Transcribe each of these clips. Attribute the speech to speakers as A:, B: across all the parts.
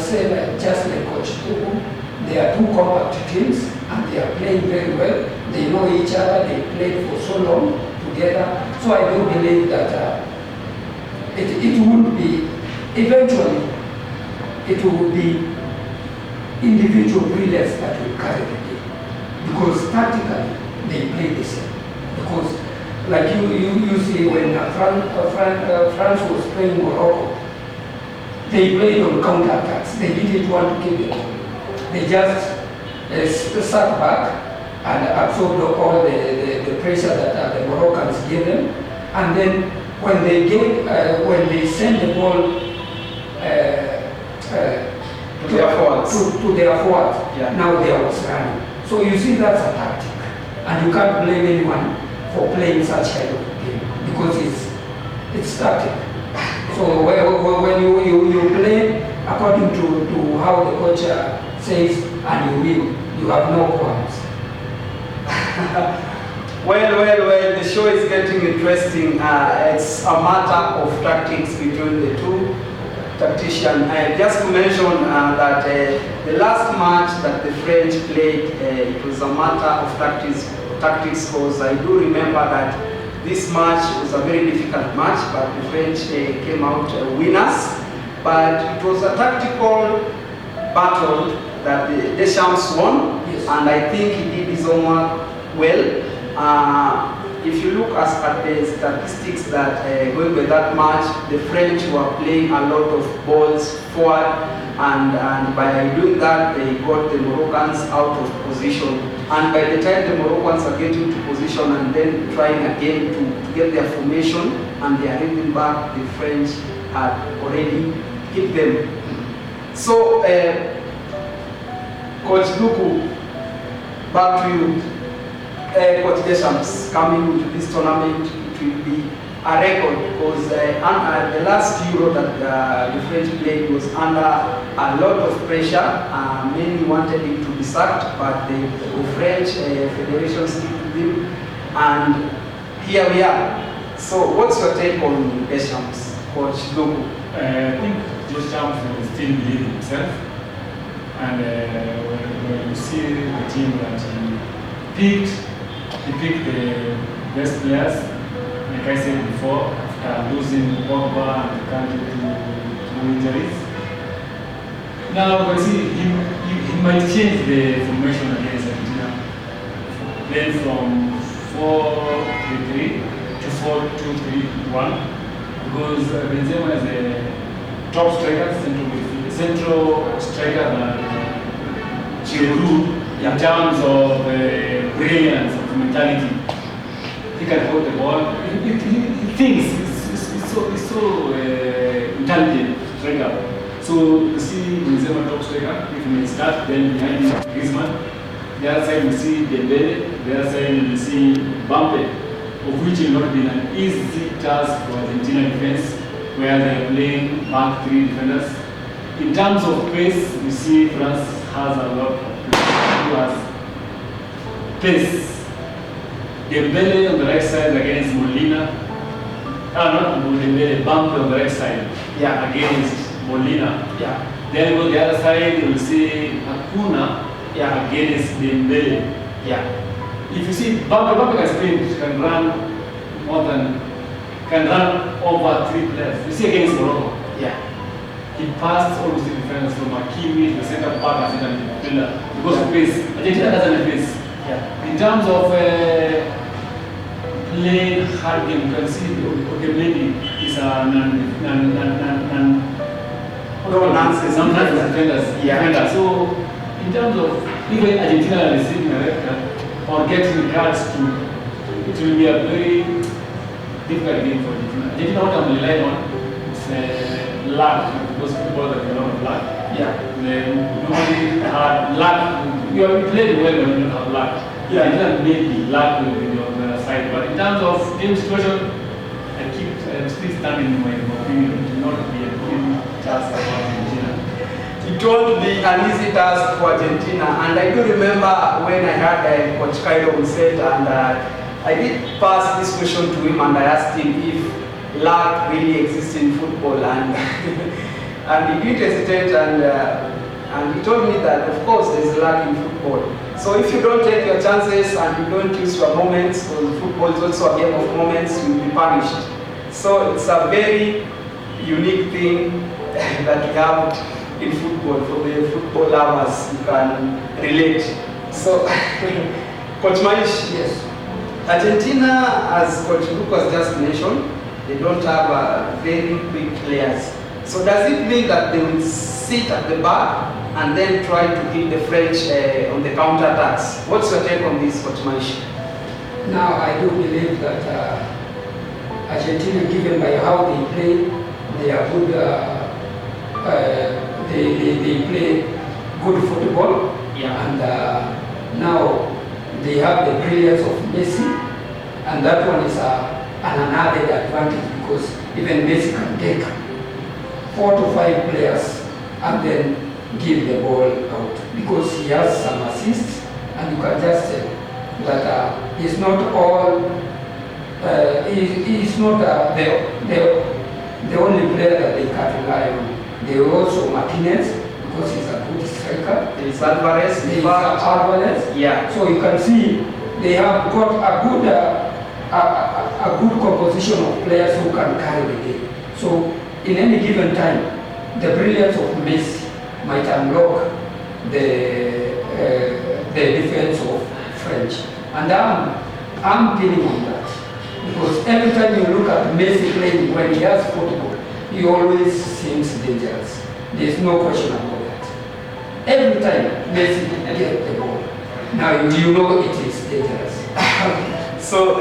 A: say that just like Coach Tuku, they are two compact teams and they are playing very well. They know each other, they played for so long together. So I do believe that it will be, eventually, it will be individual brilliance that will carry the game. Because tactically, they play the same. Because like you see when France was playing Morocco, they played on counter-attacks. They didn't want to keep it. They just sat back and absorbed all the pressure that the Moroccans gave them. And then when they sent the ball to their forwards,
B: yeah.
A: Now they was running. So you see that's a tactic. And you can't blame anyone for playing such kind of game because it's static. So when you play according to how the coach says and you win, you have no qualms.
B: Well, the show is getting interesting. It's a matter of tactics between the two tacticians. Just to mention that the last match that the French played, it was a matter of tactics because I do remember that this match was a very difficult match, but the French came out winners. But it was a tactical battle that the Deschamps won,
A: yes.
B: And I think he did his homework well. If you look at the statistics that going by that match, the French were playing a lot of balls forward, and by doing that, they got the Moroccans out of position. And by the time the Moroccans are getting to position and then trying again to get their formation and they are heading back, the French had already hit them. So, Coach Duku, back to you. Coach Deschamps, coming into this tournament, it will be a record because the last Euro that the French played was under a lot of pressure. Many wanted him to be sacked, but the French Federation stick to him, and here we are. So what's your take on Deschamps, Coach Duku?
C: I think Deschamps will still believe in himself, and when you see the team that he picked the best players, like I said before, after losing Pogba and country to injuries. Now, you see, he might change the formation against Argentina, then from 4-3-3 to 4-2-3-1, because Benzema is a top striker, central striker than Giroud in terms of brilliance of mentality. He can hold the ball. He thinks. He's so intelligent striker. So you see Benzema top striker. If he may start, then behind him Griezmann. The other side we see Dembele. The other side we see Mbappe, of which will not be an easy task for Argentina defense, where they are playing back three defenders. In terms of pace, we see France has a lot of pace. Dembele on the right side against Molina. Not Dembele, Mbappe on the right side,
B: yeah,
C: against Molina.
B: Yeah.
C: Then on the other side, you will see Acuna, yeah, against Dembele.
B: Yeah.
C: If you see Mbappe can sprint, can run over three players. You see against Morocco.
B: Yeah.
C: He passed almost the defenders from Hakimi to the center back and center midfielder because of pace. Argentina doesn't have pace.
B: Yeah.
C: In terms of playing hard game, you can see Otamendi is a nonsense defenders.
B: Yeah.
C: So in terms of even Argentina receiving a red card or getting cards it will be a very difficult game for Argentina. Argentina, what I'm relying on is luck. Those people that have a lot of luck.
B: Yeah.
C: They normally have luck. You have played well when you have luck.
B: Yeah.
C: Argentina maybe luck will be on the side. But in terms of game situation, I'm still standing in my opinion. It will not be a good task for Argentina.
B: It won't be an easy task for Argentina, and I do remember when I had Coach Cairo on set, and I did pass this question to him, and I asked him if luck really exists in football, and And he didn't hesitate, and he told me that, of course, there's luck in football. So if you don't take your chances and you don't use your moments, because football is also a game of moments, you'll be punished. So it's a very unique thing that we have in football. For the football lovers, you can relate. So, Coach Maish,
A: Yes.
B: Argentina, as Coach Lucas just mentioned, they don't have very quick players. So does it mean that they will sit at the back and then try to hit the French on the counter-attacks? What's your take on this, Coach Maish?
A: Now, I do believe that Argentina, given by how they play, they are good. They play good football.
C: Yeah.
A: And now they have the brilliance of Messi, and that one is an added advantage because even Messi can take 4 to 5 players and then give the ball out because he has some assists, and you can just tell that he's not all. He's not the only player that they can rely on. They also Martinez because he's a good striker.
B: There's Alvarez.
A: There is Alvarez.
B: Yeah.
A: So you can see they have got a good composition of players who can carry the game. So in any given time, the brilliance of Messi might unlock the defense of French, and I'm pinning on that because every time you look at Messi playing when he has football, he always seems dangerous. There's no question about that. Every time Messi gets the ball, now you know it is dangerous.
B: So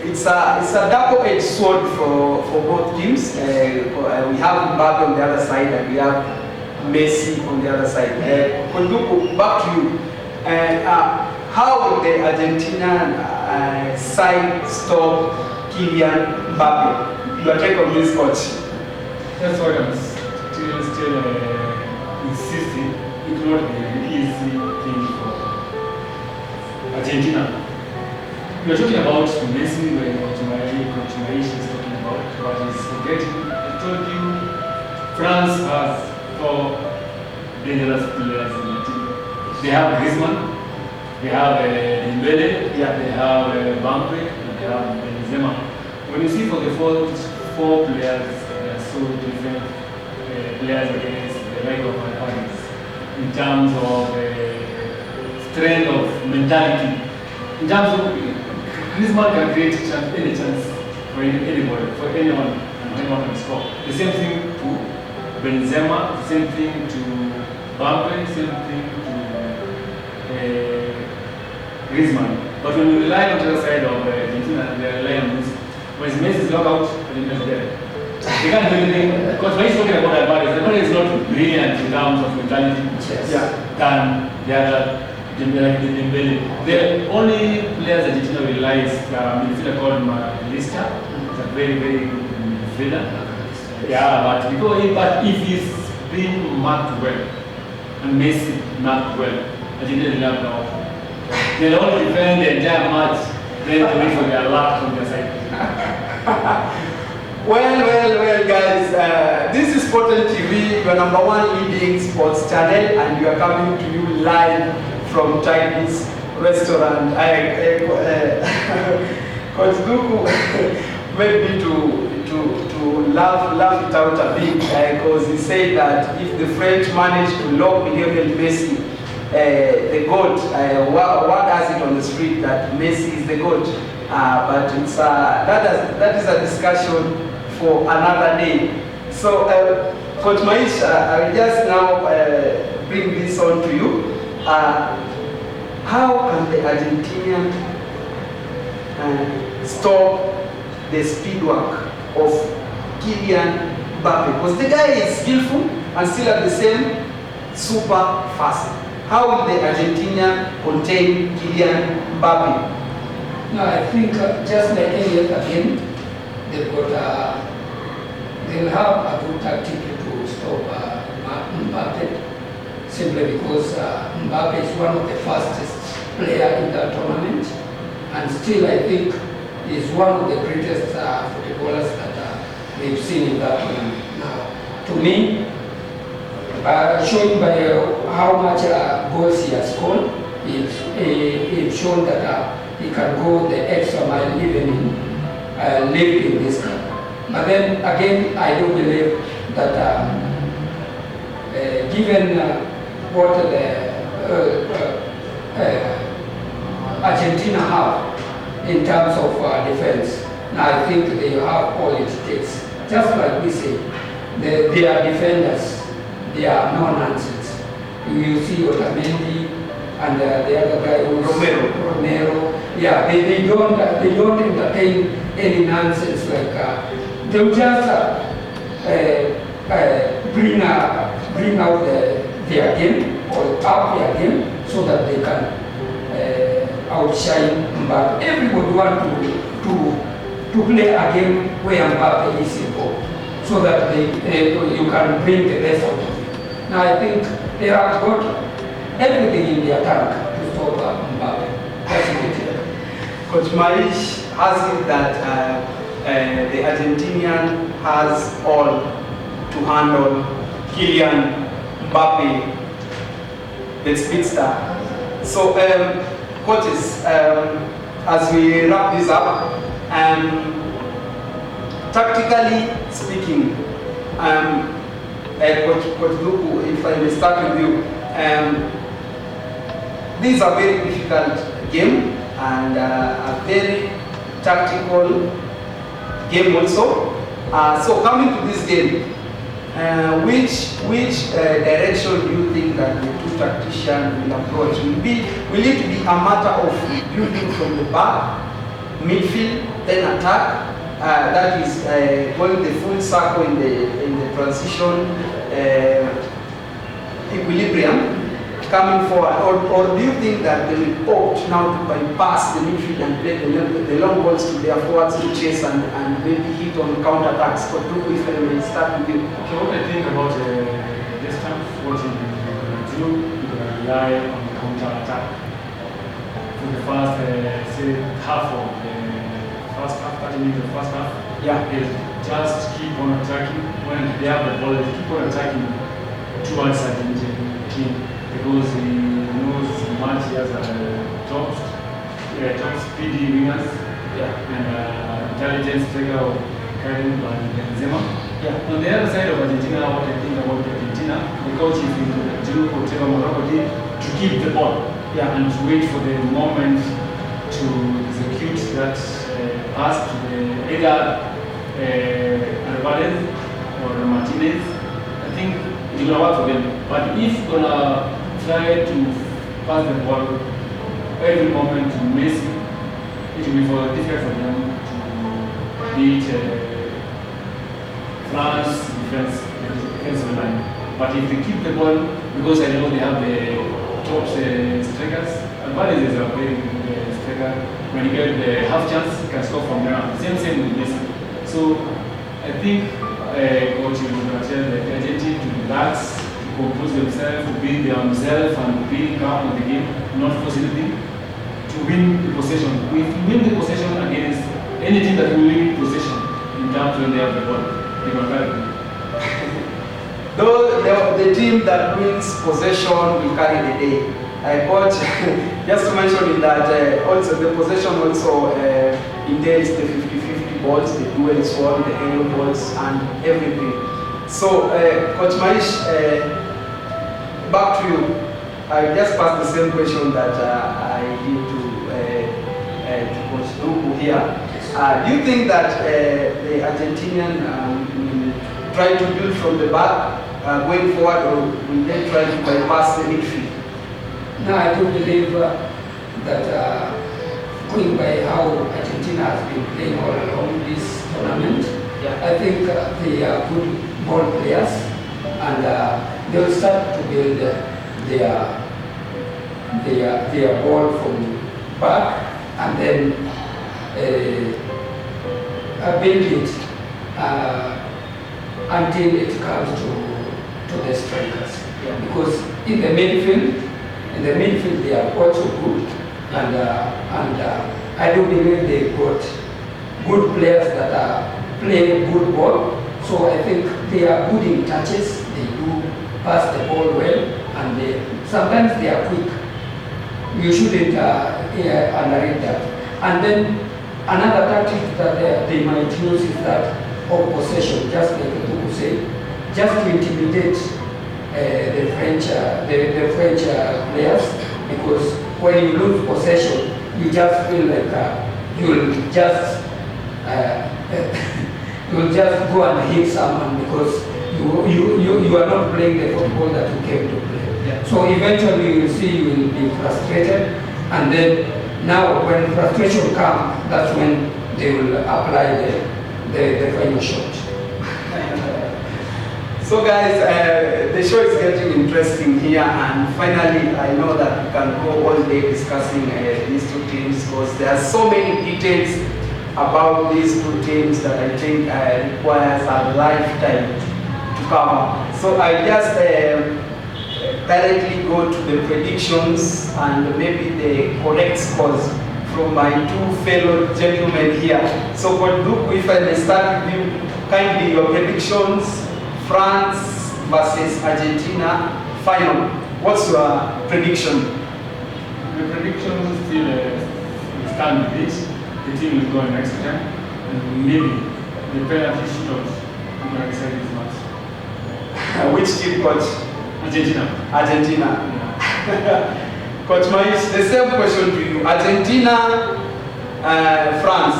B: it's a double-edged sword for both teams. We have Mbappe on the other side and we have Messi on the other side. Konduku, back to you. How will the Argentina side stop Kylian Mbappe? Your take on this, coach?
C: That's why I'm still insisting it will not be an easy thing for Argentina. We are talking about Messi, when Coach Maish is talking about what he's forgetting. I told you, France has 4 dangerous players in the team. They have Griezmann, they have Dembele, they have Mbappe, and they have Benzema. When you see for the 4 players, they are so different players against the like of my parents in terms of strength of mentality, in terms of Griezmann can create any chance for anybody, for anyone, and anyone can score. The same thing to Benzema, the same thing to Mbappe, same thing to Griezmann. But when you rely on the other side of Argentina, they rely on this. When Messi is knocked out, Argentina is there. They can't do anything, because when he's talking about Alvarez is not brilliant in terms of mentality than the other. Dembele. The only players Argentina relies on midfielder called Lista. He's a very, very good midfielder. Yeah, but if he's being marked well and Messi marked well, Argentina will have no option. They'll only defend the entire match, then to wait for their luck on their side.
B: Well, guys, this is Sportant TV, your #1 leading sports channel, and we are coming to you live from Chinese restaurant. Coach Duku made me to laugh it out a bit because he said that if the French manage to lock Lionel Messi, the GOAT, what does it on the street that Messi is the GOAT? But it's that is a discussion for another day. So, Coach Maish, I will just now bring this on to you. How can the Argentinian stop the speed work of Kylian Mbappe? Because the guy is skillful and still at the same super fast. How will the Argentina contain Kylian Mbappe?
A: No, I think just like any other game, they'll have a good tactic to stop Mbappe, simply because Mbappe is one of the fastest players in that tournament, and still I think is one of the greatest footballers that we've seen in that tournament. Now, to me, showing by how much goals he has scored. It's shown that he can go the extra mile even in lifting this cup. But then again, I do believe that given what the Argentina have in terms of defense, now I think they have all it takes. Just like we say, they are defenders, they are no nonsense. You see Otamendi and the other guy who's Romero. Yeah, they don't entertain any nonsense like they'll just bring out their game or up their game so that they can outshine Mbappe. Everybody wants to play a game where Mbappe is involved, so that you can bring the best out of it. Now I think they have got everything in their tank to stop Mbappe. That's it.
B: Coach Marish has it that the Argentinian has all to handle Kylian Mbappe, the speedster. So, coaches, as we wrap this up, tactically speaking, Coach Luku, if I may start with you, this is a very difficult game and a very tactical game also. So coming to this game, which direction do you think that the two tacticians will approach? Will it be a matter of building from the back, midfield, then attack? That is going the full circle in the transition equilibrium coming forward, or do you think that they will opt now to bypass the midfield and play the long balls to their forwards to chase and maybe hit on counter attacks? But if I may start with you.
C: Okay, what I think about this time, what you're going to do, you're going to rely on the counter attack for the first, say, half of the first half, 30 minutes of the first half.
B: Yeah.
C: Is just keep on attacking. When they have the ball, they keep on attacking towards the Argentine team, because he knows much he has top speedy wingers, and intelligent striker of Karim and Benzema.
B: Yeah.
C: On the other side of Argentina, what I think about Argentina, the coach is going to do whatever Morocco did to keep the ball, and to wait for the moment to execute that pass to the either Alvarez or Martinez. I think it's going to work for them. But if you're going to try to pass the ball every moment to Messi, it will be difficult for them to beat France defensive line. But if they keep the ball, because I know they have the top strikers, Alvarez is a very good striker. When you get the half chance, he can score from there. Same with Messi. So I think coach is going to tell the Argentine to relax, to compose themselves, to be themselves and be calm in the game, not force anything, to win the possession. If you win the possession against anything that will win possession in terms when they have the ball, they will carry it.
B: Though the team that wins possession will carry the day. Coach, just to mention that also the possession also entails the 50-50 balls, the dual sword, the aerial balls, and everything. So, Coach Marish, back to you. I just passed the same question that I did to Coach Luku here. Do you think that the Argentinian will try to build from the back going forward, or will they try to bypass the midfield?
A: No, I do believe that going by how Argentina has been playing all along this tournament, I think they are good ball players, and they will start to build their ball from back, and then build it until it comes to the strikers. Because in the midfield they are also good, and I do believe they've got good players that are playing good ball. So I think they are good in touches. They do pass the ball well, and sometimes they are quick. You shouldn't underrate that. And then another tactic that they might use is that of possession, just like Tuku said, just to intimidate the French players, because when you lose possession, you just feel like you'll just go and hit someone because you are not playing the football that you came to play.
C: Yeah.
A: So eventually you will see you will be frustrated, and then now when frustration comes, that's when they will apply the final shot.
B: So guys, the show is getting interesting here, and finally I know that we can go all day discussing these two teams, because there are so many details about these two teams that I think requires a lifetime to cover. So I just directly go to the predictions and maybe the correct scores from my two fellow gentlemen here. So Luke, if I may start with you, kindly your predictions. France versus Argentina final. What's your prediction?
C: The prediction still we stand with it. The team will go in extra time, and maybe the penalty shootout is going to decide this match.
B: Which team, coach?
C: Argentina.
B: Argentina.
C: Yeah.
B: Coach Mais, the same question to you. Argentina, France.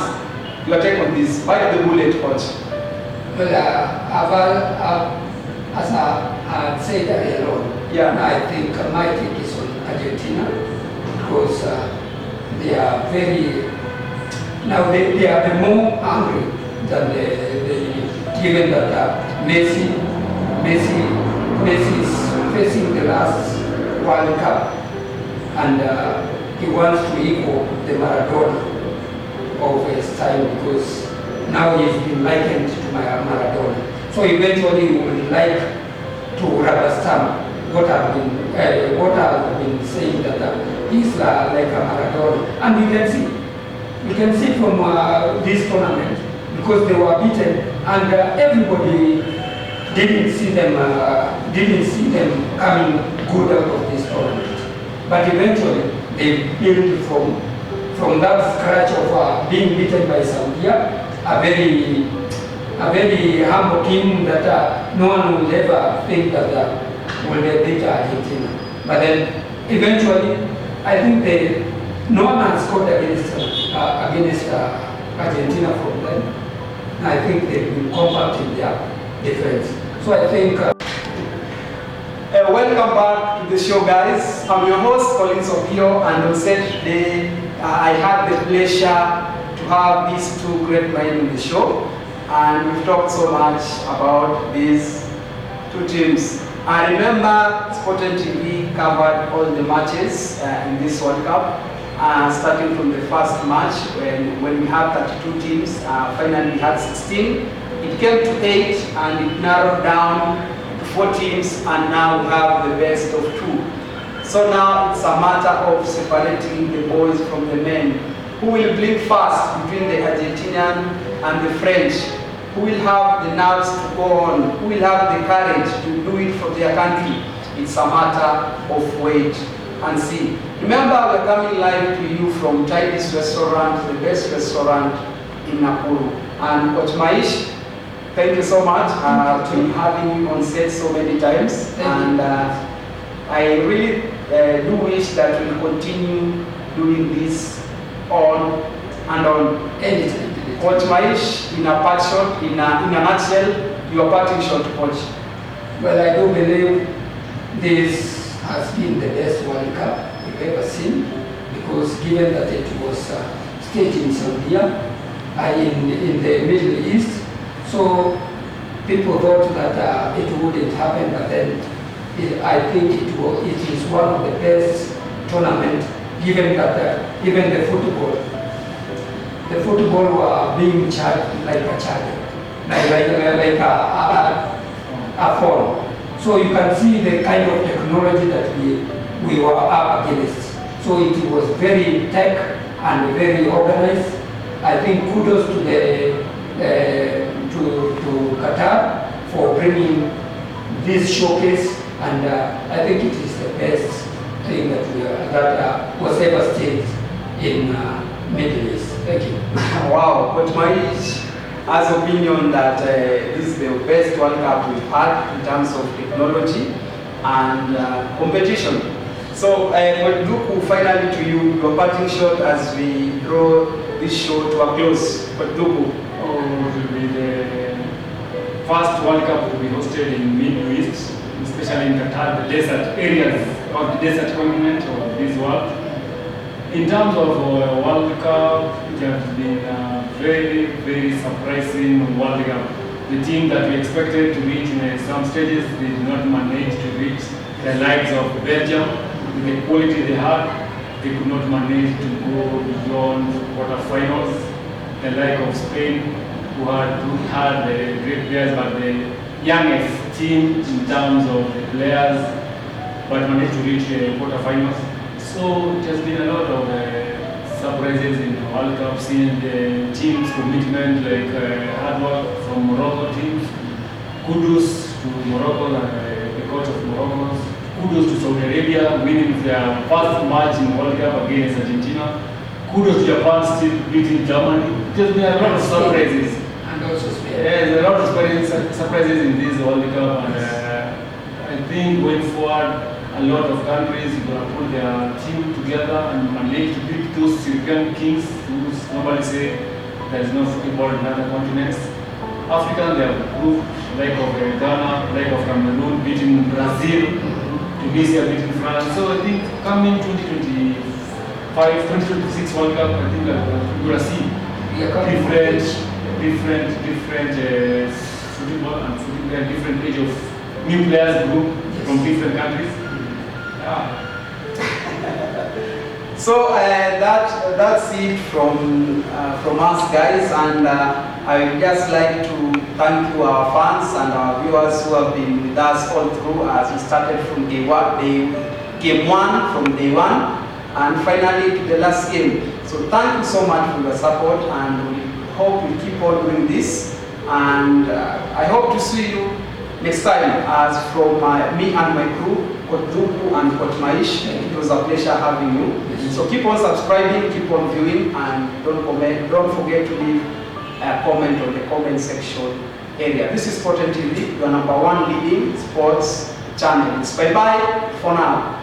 B: Your take on this? Why the bullet, coach?
A: Well, as I had said earlier on,
B: Yeah.
A: I think my take is on Argentina, because they are very, now they are the more angry than the given that Messi is facing the last World Cup, and he wants to equal the Maradona of his time, because now he's been likened to Maradona. So eventually we would like to rubber stamp what I've been saying, that he's like a Maradona. And you can see from this tournament, because they were beaten, and everybody didn't see them coming good out of this tournament. But eventually they built from that scratch of being beaten by Zambia, a very humble team that no one will ever think that will beat Argentina. But then eventually, I think no one has scored against Argentina from them. And I think they've been compact in their defense. So I think.
B: Welcome back to the show, guys. I'm your host, Colin Sopio, and on set today, I had the pleasure to have these two great men in the show, and we've talked so much about these two teams. I remember Sporting TV covered all the matches in this World Cup, starting from the first match when we had 32 teams. Finally we had 16. It came to 8, and it narrowed down to 4 teams, and now we have the best of 2. So now it's a matter of separating the boys from the men. Who will blink fast between the Argentinian and the French? Who will have the nerves to go on? Who will have the courage to do it for their country? It's a matter of wait and see. Remember, we're coming live to you from Tidy's restaurant, the best restaurant in Nakuru. And Coach Maish, thank you so much for having you on set so many times. And I really do wish that we'll continue doing this on and on.
A: Anytime.
B: Coach Maish, in a part shot, in a nutshell, your parting shot, Coach.
A: Well, I do believe this has been the best World Cup we've ever seen, because given that it was staged in Zambia, in the Middle East, so people thought that it wouldn't happen, but then I think it is one of the best tournaments, given that even the football were being charged like a charger, like a phone. So you can see the kind of technology that we were up against. So it was very tech and very organized. I think kudos to to Qatar for bringing this showcase And I think it is the best thing that was ever staged in Middle East. Thank you.
B: Wow, but my has opinion that this is the best World Cup we've had in terms of technology and competition. So, Duku, finally to you, your parting shot as we draw this show to a close. Duku.
C: Oh, it will be the first World Cup to be hosted in Middle East, especially in Qatar, the desert areas of the desert continent of this world. In terms of World Cup, it has been a very, very surprising World Cup. The team that we expected to reach in some stages, they did not manage to reach the likes of Belgium. With the quality they had, they could not manage to go beyond quarterfinals. The like of Spain, who had the great players, but the youngest team in terms of the players, but managed to reach quarterfinals. So it has been a lot of surprises in the World Cup, seeing the team's commitment, like hard work from Morocco teams. Kudos to Morocco and the coach of Morocco. Kudos to Saudi Arabia winning their first match in World Cup against Argentina. Kudos to Japan still beating Germany. It has been a lot of surprises.
A: And also Spain.
C: There's a lot of surprises in this World Cup, and I think going forward, a lot of countries are going to put their team together and manage to beat those European kings who normally say there is no football in other continents. Africa, they have proved, like of Ghana, like of Cameroon, beating Brazil, Tunisia beating France. So I think coming 2025, 2026 World Cup, I think we're going to see different football and different age of new players group from different countries.
B: So that's it from us guys, and I would just like to thank you, our fans and our viewers who have been with us all through as we started from game one from day one, and finally to the last game. So thank you so much for your support, and we hope we keep on doing this, and I hope to see you next time. As from me and my crew, Coach Duku and Coach Maish, it was a pleasure having you. So keep on subscribing, keep on viewing, and don't forget to leave a comment on the comment section area. This is Sport TV, your #1 leading sports channel. It's bye-bye for now.